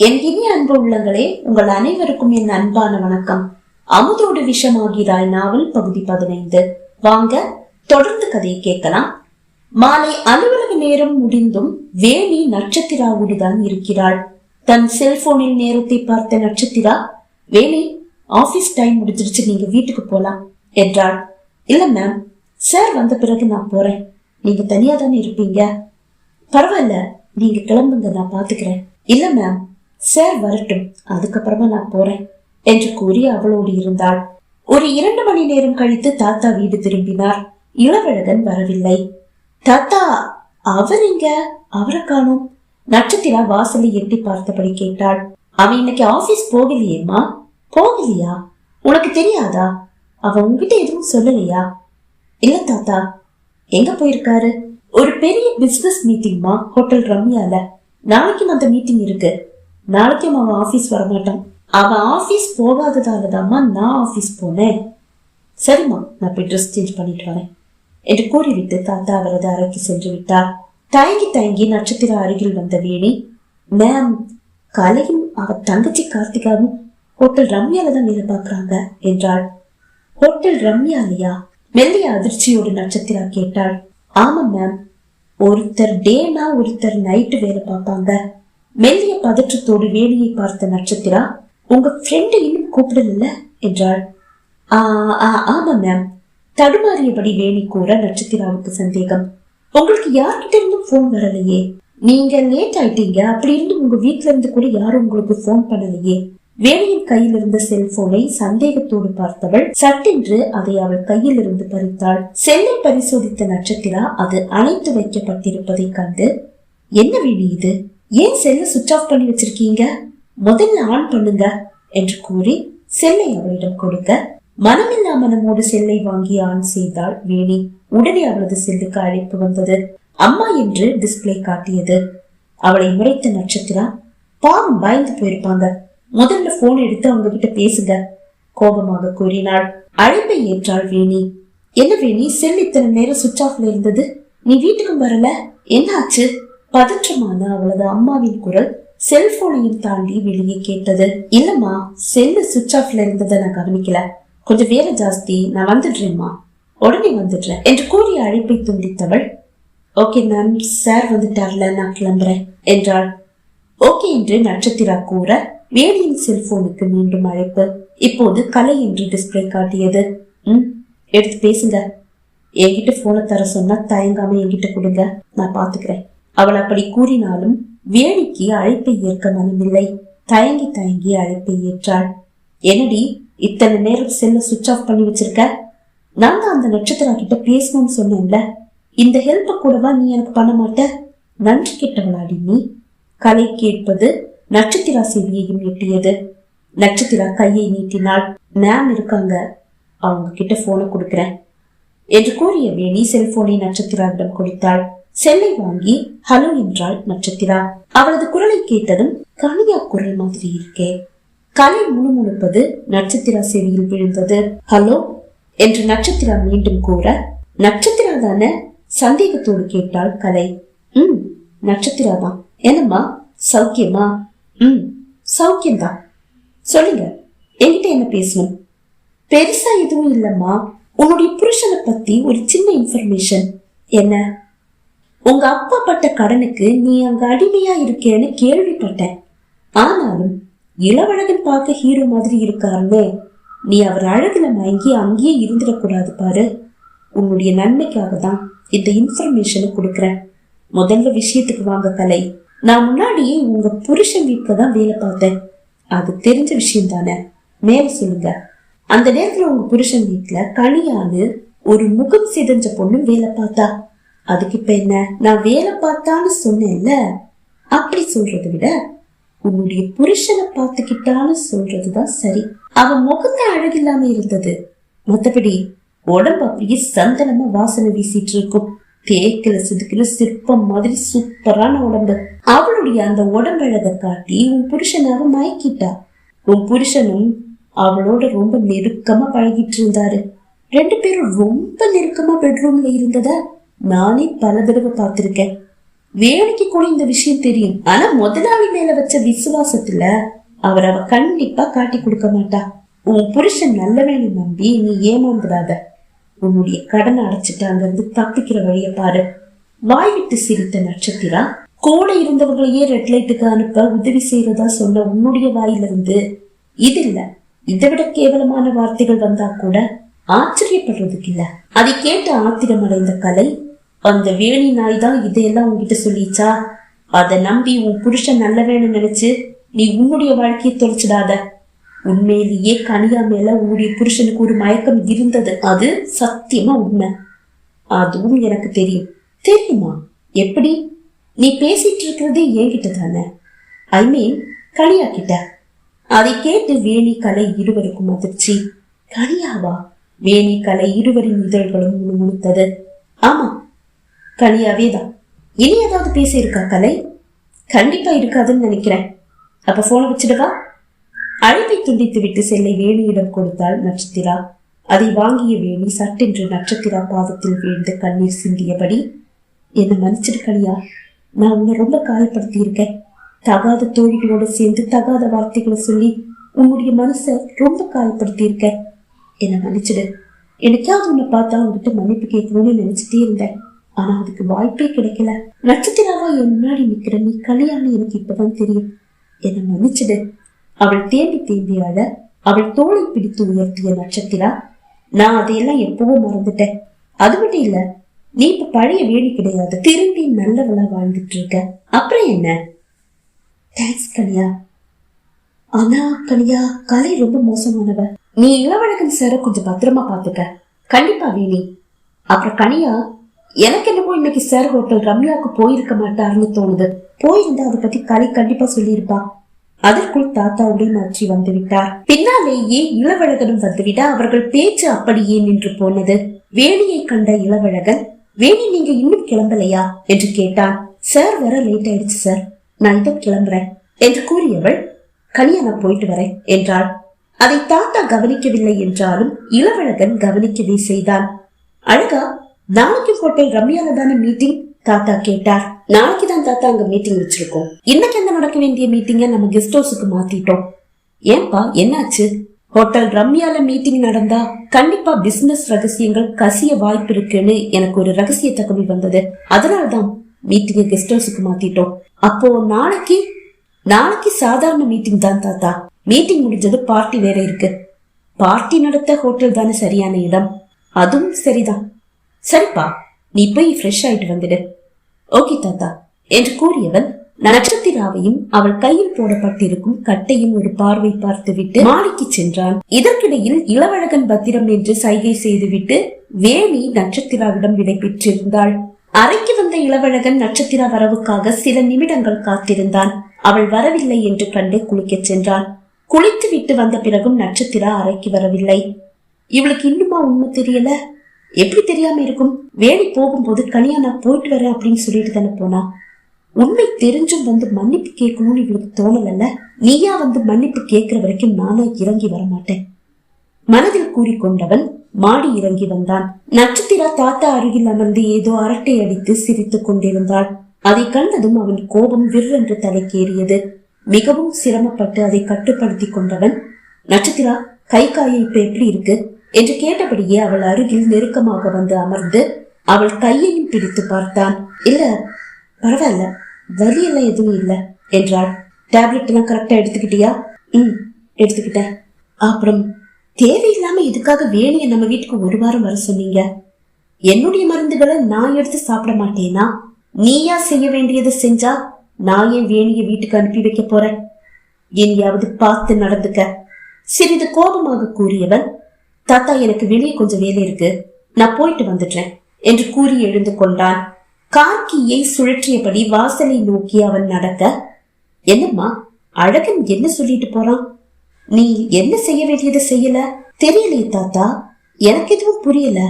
என் இனிய அன்பு உள்ளங்களே, உங்கள் அனைவருக்கும் என் அன்பான வணக்கம். அமுதோடு விஷமாகிறாய் நாவல் பகுதி 15. வாங்க தொடர்ந்து கதையை கேட்கலாம். மாலை அலுவலக நேரம் முடிந்தும் வேணி நட்சத்திராவுடன் இருக்கிறாள். தன் செல்போனில் நேரத்தை பார்த்த நட்சத்திரா, வேணி ஆபீஸ் டைம் முடிஞ்சிருச்சு, நீங்க வீட்டுக்கு போலாம் என்றாள். இல்ல மேம், சார் வந்த பிறகு நான் போறேன். நீங்க தனியா தானே இருப்பீங்க? பரவாயில்ல, நீங்க கிளம்புங்க, நான் பாத்துக்கிறேன். இல்ல மேம், சார் வரட்டும், அதுக்கப்புறமா நான் போறேன் என்று கூறி அவளோடு இருந்தாள். ஒரு 2 மணி நேரம் கழித்து தாத்தா வீடு திரும்பினார். இளவழகன் வரவில்லை. தாத்தா, அவர் எங்க? அவரை காணோம். நட்சத்திரா வாசலை எட்டி பார்த்தபடி கேட்டாள். அவன் இன்னைக்கு ஆபீஸ் போகலையேம்மா? போகலையா? உனக்கு தெரியாதா? அவன் உங்ககிட்ட எதுவும் சொல்லலையா? இல்ல தாத்தா. எங்க போயிருக்காரு? ஒரு பெரிய பிசினஸ் மீட்டிங்மா, ஹோட்டல் ரம்யால. நாளைக்கும் அந்த மீட்டிங் இருக்கு. நாளைக்கும் அவன் ஆபீஸ் வரமாட்டான். அவன் ஆபீஸ் போகாததாலதாம்மா நான் ஆபீஸ் போனேன். சரிம்மா, நான் போய் ட்ரெஸ் சேஞ்ச் பண்ணிட்டு வரேன் என்று கூறிவிட்டு தாத்தா அவரது அறைக்கு சென்று விட்டார். தயங்கி தயங்கி நட்சத்திர அருகில் வந்த வேணி, மேம், கலையும் அவ தங்கச்சி கார்த்திகாவும் ஹோட்டல் ரம்யால தான் வேலை பார்க்கறாங்க என்றாள். ஹோட்டல் ரம்யாலையா? மெல்லிய அதிர்ச்சியோடு நட்சத்திரா கேட்டாள். ஆமா மேம், ஒருத்தர் டேனா ஒருத்தர் நைட்டு வேலை பார்ப்பாங்க. மெல்லிய பதற்றத்தோடு வேணியை பார்த்த நட்சத்திரா, உங்க ஃப்ரெண்டு இன்னும் கூப்பிடல என்றாள். ஆமா மேம். தடுமாறியபடி வேணி கூற நட்சத்திராவுக்கு சந்தேகம். உங்களுக்கு யார்கிட்ட இருந்தும் போன் வரலையே? நீங்க லேட் ஆயிட்டீங்க, அப்படி இருந்து உங்க வீட்டுல இருந்து கூட யாரும் உங்களுக்கு போன் பண்ணலையே. வேணியின் கையில் இருந்த செல்போனை சந்தேகத்தோடு பார்த்தவள் சட்டென்று அதை அவள் கையில் இருந்து பறித்தாள். செல்லை பரிசோதித்த நட்சத்திரா அது அணைத்து வைக்கப்பட்டிருப்பதை கண்டு, என்ன வேணி இது? ஏன் செல்லை சுவிட்ச் ஆஃப் பண்ணி வச்சிருக்கீங்க? முதல்ல ஆன் பண்ணுங்க என்று கூறி செல்லை அவளிடம் கொடுக்க, மனமில்லா மனமோடு செல்லை வாங்கி ஆன் செய்தாள் வேணி. உடனே அவளது செல்லுக்கு அழைப்பு வந்தது. அம்மா என்று டிஸ்பிளே காட்டியது. அவளை முறைத்த நட்சத்திரா, பாவம், பயந்து போயிருப்பாங்க, முதல்ல போன் எடுத்து அவங்க கிட்ட பேசுங்க கோபமாக கூறினாள். அழைப்பை ஏற்றாள் வேணி. என்ன வேணி, செல் இத்தனை நேரம் சுவிட்ச் ஆஃப்ல இருந்தது, நீ வீட்டுக்கும் வரல, என்ன ஆச்சு? பதற்றமான அவளது அம்மாவின் குரல் செல்போனையும் தாண்டி வெளியே கேட்டது. இல்லம்மா, செல்லு சுவிட்ச் ஆஃப்ல இருந்ததை நான் கவனிக்கல, கொஞ்சம் வேலை ஜாஸ்தி, நான் வந்துடுறேம்மா, உடனே வந்துடுறேன் என்று கூறி அழைப்பை துண்டித்தவள், ஓகே மேம், சார் வந்துட்டார்ல, நான் கிளம்புறேன் என்றாள். ஓகே என்று நட்சத்திரா கூற வேணியின் செல்போனுக்கு மீண்டும் அழைப்பு. இப்போது கலை என்று டிஸ்பிளே காட்டியது. எடுத்து பேசுங்க. என்கிட்ட போனை தர சொன்னா தயங்காம என்கிட்ட கொடுங்க, நான் பாத்துக்கிறேன். அவள் அப்படி கூறினாலும் வேணிக்கு அழைப்பை ஏற்க மனமில்லை. தயங்கி தயங்கி அழைப்பை ஏற்றாள். என்னடி, இத்தனை நேரம் செல்ல சுவிட்ச் ஆஃப் பண்ணி வச்சிருக்க? நான் தான் அந்த நட்சத்திரா கிட்ட பேசணும்னு சொன்னேன்ல, இந்த ஹெல்ப்ப கூடவா நீ எனக்கு பண்ண மாட்ட? நன்றி கெட்டவளாடி நீ. கலை கேட்பது நட்சத்திரா செவியையும் எட்டியது. நட்சத்திரா கையை நீட்டினாள். மேம் இருக்காங்க, அவங்க கிட்ட போனை கொடுக்கிறேன் என்று கூறிய வேணி செல்போனை நட்சத்திராவிடம் கொடுத்தாள். செல்லை வாங்கி ஹலோ என்றாள் நட்சத்திரா. அவளது குரலை கேட்டதும் கனியா குரல் மாதிரி இருக்கே. கலை முணுமுணுப்பது நட்சத்திரா செவியில் விழுந்தது. ஹலோ என்று நட்சத்திரா மீண்டும் கூற, நட்சத்திரா தானே? சந்தேகத்தோடு கேட்டாள் கலை. நட்சத்திரா தான். என்னம்மா, சௌக்கியமா? சௌக்கியம்தான். சொல்லுங்க, என்கிட்ட என்ன பேசணும்? பெருசா எதுவும் இல்லம்மா, உன்னுடைய புருஷனை பத்தி ஒரு சின்ன இன்ஃபர்மேஷன். என்ன? உங்க அப்பா பட்ட கடனுக்கு நீ அங்க அடிமையா இருக்கேன்னு கேள்விப்பட்டேன். ஆனாலும் இளவழகன் பார்க்க ஹீரோ மாதிரி இருக்காருன்னு நீ அவர் அழகுல மயங்கி அங்கேயே இருந்துடக்கூடாது பாரு. உன்னுடைய நன்மைக்காக தான் இந்த இன்ஃபர்மேஷனை கொடுக்கறேன். முதல்ல விஷயத்துக்கு வாங்க கலை. நான் முன்னாடியே உங்க புருஷன் வீட்டுல தான் வேலை பார்த்தேன், அது தெரிஞ்ச விஷயம் தானே. மேல சொல்லுங்க. அந்த நேரத்துல உங்க புருஷன் வீட்டுல கனியான்னு ஒரு முகம் சிதஞ்ச பொண்ணு வேலை பார்த்தா. அதுக்கு இப்ப என்ன? நான் வேலை பார்த்தான்னு சொன்னேன்ல, அப்படி சொல்றதை விட உன்னுடைய புருஷனை பார்த்துக்கிட்டான்னு சொல்றதுதான் சரி. அவன் முகத்தை அழகில்லாம இருந்தது, மத்தபடி உடம்பு அப்படியே சந்தனமா வாசனை வீசிட்டு இருக்கும். தேக்கில சிதுக்கில சிற்பம் மாதிரி சூப்பரான உடம்பு. அவளுடைய அந்த உடம்பழக காட்டி உன் புருஷனாக மயக்கிட்டா. உன் புருஷனும் அவளோட ரொம்ப நெருக்கமா பழகிட்டு இருந்தாரு. 2 பேரும் ரொம்ப நெருக்கமா பெட்ரூம்ல இருந்தத நானே பல தடவை பார்த்திருக்கேன். வேலைக்கு கூட இந்த விஷயம் தெரியும். ஆனா முதலாளி மேல வச்ச விசுவாசத்துல அவ கண்டிப்பா காட்டி கொடுக்க மாட்டா. உன் புருஷன் நல்லவேன்னு நம்பி நீ ஏமாந்துடாத. உன்னுடைய கடனை அடைச்சிட்டு அங்கிருந்து தப்பிக்கிற வழிய பாரு. வாய் விட்டு சிரித்த நட்சத்திரா, கூட இருந்தவங்களையே ரெட் லைட்டுக்கு அனுப்ப உதவி செய்யறதா சொன்ன உன்னுடைய வாயிலிருந்து இது இல்ல, இதை விட கேவலமான வார்த்தைகள் வந்தா கூட ஆச்சரியப்படுறதுக்கு இல்ல. அதை கேட்டு ஆத்திரம் அடைந்த கலை, அந்த வேணி நாய் தான் இதையெல்லாம் உன்கிட்ட சொல்லிச்சா? அதை நம்பி உன் புருஷன் நல்ல வேணும்னு நினைச்சு நீ உன்னுடைய வாழ்க்கையை தொலைச்சிடாத. உண்மையிலேயே கனியா மேல உன்னுடைய புருஷனுக்கு ஒரு மயக்கம் இருந்தது, அது சத்தியமா உண்மை. அதுவும் எனக்கு தெரியும். தெரியுமா? எப்படி? நீ பேசிட்டு இருக்கிறதே என்கிட்ட தானே, ஐ மீன் கனியா கிட்ட. அதை கேட்டு வேணி கலை இருவருக்கும் அதிர்ச்சி. கனியாவா? வேணி கலை இருவரின் இதழ்களும் முணுமுணுத்தது. ஆமா, கனியாவே தான். இனி ஏதாவது பேசி இருக்கா கலை? கண்டிப்பா இருக்காதுன்னு நினைக்கிறேன். அப்ப போனை வச்சிடுவா. அழைப்பை துண்டித்து விட்டு செல்லை வேணியிடம் கொடுத்தாள் நட்சத்திரா. அதை வாங்கிய வேணி சட்டென்று நட்சத்திரா பாதத்தில் வீழ்ந்து கண்ணீர் சிந்தியபடி, என்ன மன்னிச்சிடு கனியா, நான் உன்னை ரொம்ப காயப்படுத்தி இருக்கேன். தகாத தோழிகளோட சேர்ந்து தகாத வார்த்தைகளை சொல்லி உன்னுடைய மனசை ரொம்ப காயப்படுத்தி இருக்க. என்ன மன்னிச்சிடு. எனக்காவது உன்னை பார்த்தா உங்ககிட்ட மன்னிப்பு கேட்கணும்னு நினைச்சிட்டே இருந்தேன். ஆனா அதுக்கு வாய்ப்பே கிடைக்கல. நட்சத்திராவா என் முன்னாடி நிக்கிற நீ கல்யாணம் எனக்கு இப்பதான் தெரியும். என்ன மன்னிச்சிடு. அவள் தேம்பி தேம்பி அழ அவள் தோளை பிடித்து உயர்த்திய நட்சத்திரா, நான் அதையெல்லாம் எப்பவோ மறந்துட்டேன். அது மட்டும் இல்ல, நீ இப்ப பழைய வேடி கிடையாது, திரும்பி நல்லவளா வாழ்ந்துட்டு இருக்க. அப்புறம் என்ன? தேங்க்ஸ் கனியா. ஆனா கனியா, கலை ரொம்ப மோசமானவ. நீ இளவழகன் சார கொஞ்சம் பத்திரமா பாத்துக்க. கண்டிப்பா வேணி. அப்புறம் கனியா, எனக்கு என்னமோ இன்னைக்கு சார் ஹோட்டல் ரம்யாவுக்கு போயிருக்க மாட்டாருன்னு தோணுது. போயிருந்தா அதை பத்தி கலை கண்டிப்பா சொல்லியிருப்பா. அதற்குள் தாத்தா உடை மாற்றி வந்து விட்டார். பின்னாலேயே இளவழகனும் வந்துவிட அவர்கள் பேச்சு அப்படியே நின்று போனது. வேணியை கண்ட இளவழகன், வேணி நீங்க இன்னும் கிளம்பலையா என்று கேட்டான். சார் வர லேட் ஆயிடுச்சு சார், நான் இதோ கிளம்புறேன் என்று கூறியவள், கனியா நான் போயிட்டு வரேன் என்றாள். அதை தாத்தா கவனிக்கவில்லை என்றாலும் இளவழகன் கவனிக்கவே செய்தான். அழகா, நாளைக்கு ஹோட்டல் ரம்யால தானே மீட்டிங்? தாத்தா கேட்டார். நாளைக்குதான் தாத்தா அங்க மீட்டிங் வச்சிருக்கோம். இன்னைக்கு என்ன நடக்க வேண்டிய மீட்டிங்க நம்ம கெஸ்ட் ஹவுஸுக்கு மாத்திட்டோம். ஏன்பா, என்னாச்சு? ஹோட்டல் ரம்யால மீட்டிங் நடந்தா கண்டிப்பா பிசினஸ் ரகசியங்கள் கசிய வாய்ப்பு இருக்குன்னு எனக்கு ஒரு ரகசிய தகவல் வந்தது. அதனாலதான் மீட்டிங்க கெஸ்ட் ஹவுஸுக்கு மாத்திட்டோம். அப்போ நாளைக்கு சாதாரண மீட்டிங் தான் தாத்தா. மீட்டிங் முடிஞ்சது, பார்ட்டி வேற இருக்கு. பார்ட்டி நடத்த ஹோட்டல் தானே சரியான இடம். அதுவும் சரிதான். சரிப்பா, நீ போய் ஃப்ரெஷ் ஆயிட்டு வந்துடு. ஓகே தாத்தா என்று கூறியவன் நட்சத்திராவையும் அவள் கையில் போடப்பட்டிருக்கும் கட்டையும் ஒரு பார்வை பார்த்துவிட்டு மாடிக்கு சென்றான். இதற்கிடையில் இளவழகன் பத்திரம் என்று சைகை செய்துவிட்டு வேணி நட்சத்திராவிடம் விடை பெற்றிருந்தாள். அறைக்கு வந்த இளவழகன் நட்சத்திரா வரவுக்காக சில நிமிடங்கள் காத்திருந்தான். அவள் வரவில்லை என்று கண்டு குளிக்க சென்றான். குளித்து விட்டு வந்த பிறகும் நட்சத்திரா அறைக்கு வரவில்லை. இவளுக்கு இன்னுமா உண்மை தெரியல? எப்படி தெரியாம இருக்கும்? வேலை போகும்போது கனியா நான் போயிட்டு வரேன் அப்படின்னு சொல்லிட்டு தானே போனா. உண்மை தெரிஞ்சும் வந்து மன்னிப்பு கேட்கணும்னு இவளுக்கு தோணல. நீயா வந்து மன்னிப்பு கேட்கிற வரைக்கும் நானா இறங்கி வரமாட்டேன் மனதில் கூறிக்கொண்டவன் மாடி இறங்கி வந்தான். நட்சத்திரா தாத்தா அருகில் அமர்ந்து ஏதோ அரட்டை அடித்து சிரித்துக் கொண்டிருந்தாள். அதை கண்டதும் அவன் கோபம் விற்றென்று தலைக்கேறியது. மிகவும் சிரமப்பட்டு அதை கட்டுப்படுத்தி கொண்டவன், நட்சத்திரா கை காய இப்ப எப்படி இருக்கு என்று கேட்டபடியே அவள் அருகில் நெருக்கமாக வந்து அமர்ந்து அவள் கையையும் பிடித்து பார்த்தான். இல்ல பரவாயில்ல, வலி எல்லாம் எதுவும் இல்ல என்றாள். டேப்லெட் எல்லாம் கரெக்டா எடுத்துக்கிட்டியா? எடுத்துக்கிட்டேன். அப்புறம் தேவையில்லாம இதுக்காக வேணிய நம்ம வீட்டுக்கு ஒரு வாரம் வர சொன்னீங்க. என்னுடைய மருந்துகளை நான் எடுத்து சாப்பிட மாட்டேனா? நீயா செய்ய வேண்டியதை செஞ்சா நான் ஏன் வேணிய வீட்டுக்கு அனுப்பி வைக்க போறேன்? எங்கேயாவது பார்த்து நடந்துக்க. சிறிது கோபமாக கூறியவன், தாத்தா எனக்கு வெளியே கொஞ்சம் வேலை இருக்கு, நான் போயிட்டு வந்துட்டேன் என்று கூறி எழுந்து கொண்டான். கார்கியை சுழற்றியபடி வாசலை நோக்கி அவன் நடக்க, என்னம்மா அழகன் என்ன சொல்லிட்டு போறான்? நீ என்ன செய்ய வேண்டியதை செய்யல? தெரியலையே தாத்தா, எனக்கு எதுவும் புரியல.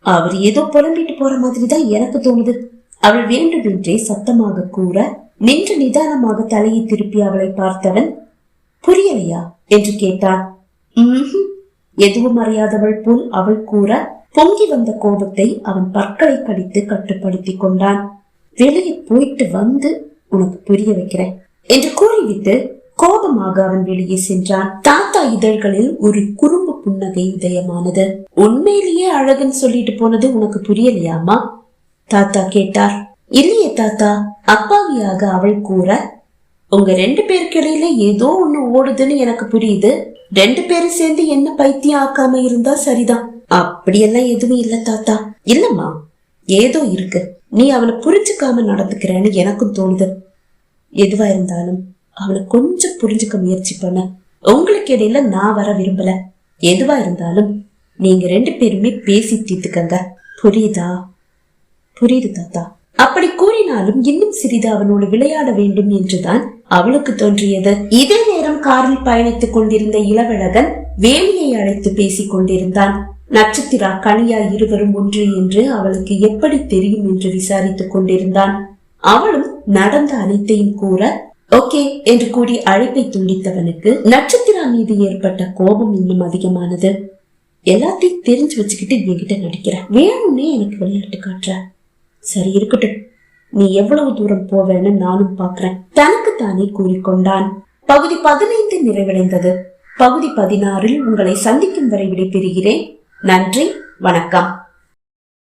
அவர் ஏதோ புலம்பிட்டு போற மாதிரிதான் எனக்கு தோணுது. அவள் வேண்டுமென்றே சத்தமாக கூற நின்று நிதானமாக தலையை திருப்பி அவளை பார்த்தவன், புரியலையா என்று கேட்டான். எதுவும் அறியாதவள் போல் அவள் கூற பொங்கி வந்த கோபத்தை அவன் பற்களை கடித்து கட்டுப்படுத்தி கொண்டான். வெளியே போயிட்டு வந்து உனக்கு புரிய வைக்கிறேன் என்று கூறிவிட்டு கோபமாக அவன் வெளியே சென்றான். தாத்தா இதழ்களில் ஒரு குறும்பு புன்னகை உதயமானது. உண்மையிலேயே அழகன் சொல்லிட்டு போனது உனக்கு புரியலையாமா? தாத்தா கேட்டார். இல்லையே தாத்தா, அப்பாவியாக அவள் கூற, உங்க 2 பேருக்கிடையில ஏதோ ஒண்ணு ஓடுதுன்னு எனக்கு புரியுது. 2 பேரும் சேர்ந்து என்ன பைத்தியம் ஆக்காம இருந்தா சரிதான். அப்படியெல்லாம் எதுவும் இல்ல தாத்தா. இல்லம்மா, ஏதோ இருக்கு. நீ அவனை புரிஞ்சுக்காம நடந்துக்கிறேன்னு எனக்கும் தோணுது. எதுவா இருந்தாலும் அவனை கொஞ்சம் புரிஞ்சுக்க முயற்சி பண்ண. உங்களுக்கு இடையில நான் வர விரும்பல. எதுவா இருந்தாலும் நீங்க 2 பேருமே பேசி தீர்த்துக்கங்க. புரியுதா? புரியுது தாத்தா. அப்படி கூறினாலும் இன்னும் சிறிது அவனோடு விளையாட வேண்டும் என்றுதான் அவளுக்கு தோன்றியது. இதே நேரம் காரில் பயணித்துக் கொண்டிருந்த இளவழகன் வேலியை அழைத்து பேசிக் கொண்டிருந்தான். நட்சத்திரா, கனியா இருவரும் ஒன்று என்று அவளுக்கு எப்படி தெரியும் என்று விசாரித்துக் கொண்டிருந்தான். அவளும் நடந்த அனைத்தையும் கூற ஓகே என்று கூறி அழைப்பை துண்டித்தவனுக்கு நட்சத்திரா மீது ஏற்பட்ட கோபம் இன்னும் அதிகமானது. எல்லாத்தையும் தெரிஞ்சு வச்சுக்கிட்டு என்கிட்ட நடிக்கிற, வேணும்னே எனக்கு விளையாட்டு காட்டுற. சரி இருக்கட்டும், நீ எவ்வளவு தூரம் போவேன்னு நானும் பாக்குறேன், தனக்கு தானே கூறிக்கொண்டான். பகுதி 15 நிறைவடைந்தது. பகுதி 16 உங்களை சந்திக்கும் வரை விடைபெறுகிறேன். நன்றி, வணக்கம்.